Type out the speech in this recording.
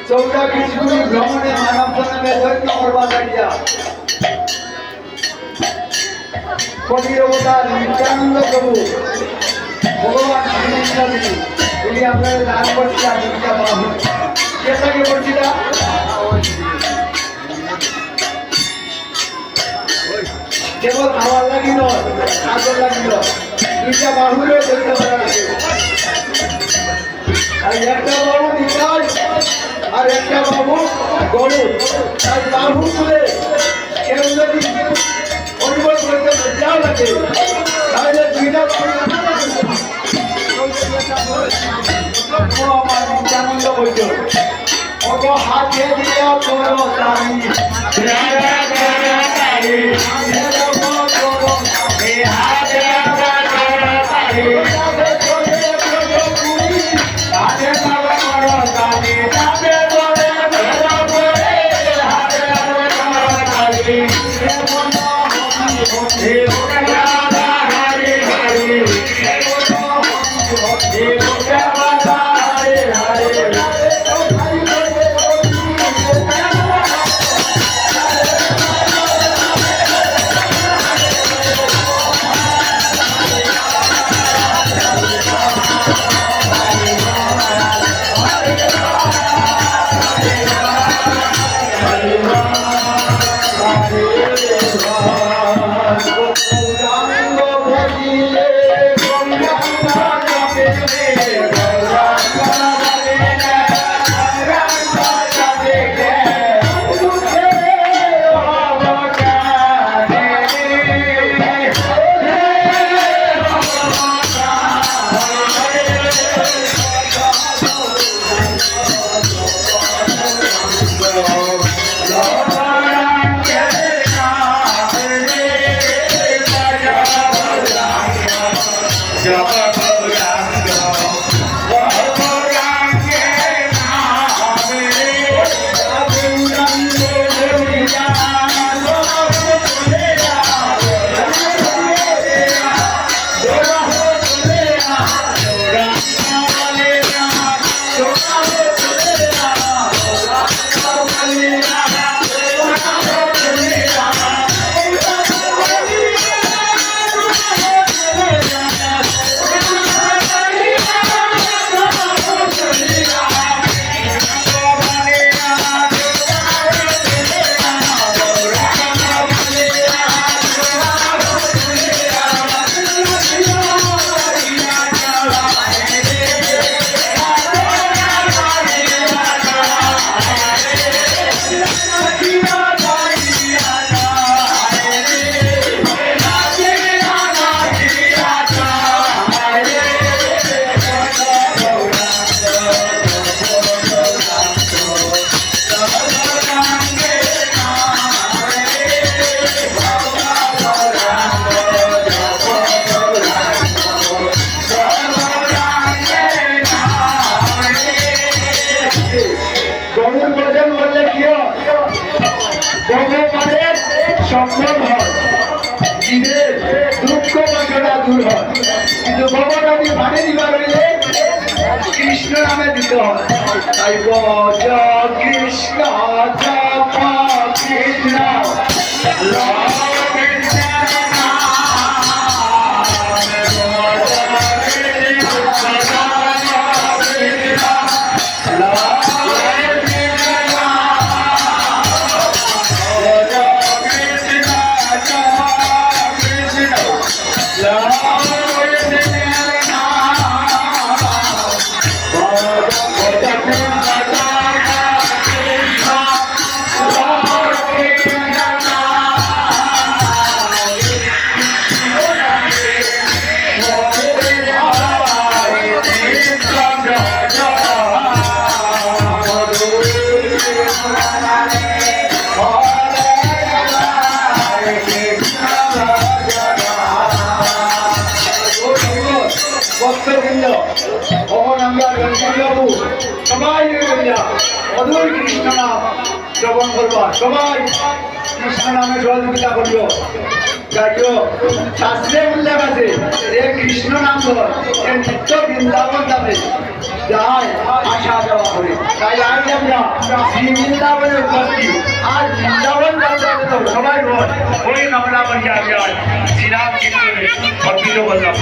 चौदह किशोरी भ्रमणे मानव जन्मे धरती पर्वतारिया कवि अवतार नित्यानंद प्रभु भगवान श्रीकृष्ण इনি আপনাদের দান করছে আজকে বাবু কে থেকে বলছিলা কেবল খাওয়ার লাগি নয় কাজের লাগি নয় দুইটা বাহুরে দেখতে পারা আর একটা বাবু নিকাশ আর একটা বাবু গরু তাই বাবু তুলে কেউ যদি অনুভব করতে যাও লাগে তাহলে দুইটা আমার নিত্যানন্দ বলছ অত হাতে দিয়ে করো তারি ভজন করলে কি হয়? ভগবানের সম্মান হয়, জীবের দুঃখ কষ্টটা দূর হয়। কিন্তু ভগবানকে মানে দিবার হইলে কৃষ্ণ নামে দিতে হয়। তাই বজ কৃষ্ণ জপ কৃষ্ণ ভক্তবৃন্দ, কখন আমরা গণপতিবাবু সবাই অদূর কৃষ্ণ নাম শ্রবণ করবা, সবাই কৃষ্ণ নামে সহযোগিতা করিও। যাইও শাস্ত্রে উল্লেখ আছে যে কৃষ্ণ নাম ধর এর নিত্য বৃন্দাবন যাবে যাই আশা দেওয়া করে। তাই আজ আমরা শ্রী বৃন্দাবনে উপস্থিত, আর বৃন্দাবন যাত্রাতে তো সবাই বল ওই কামনা করি আমি আজ শ্রীরাম কীর্তনে অর্পিত করলাম।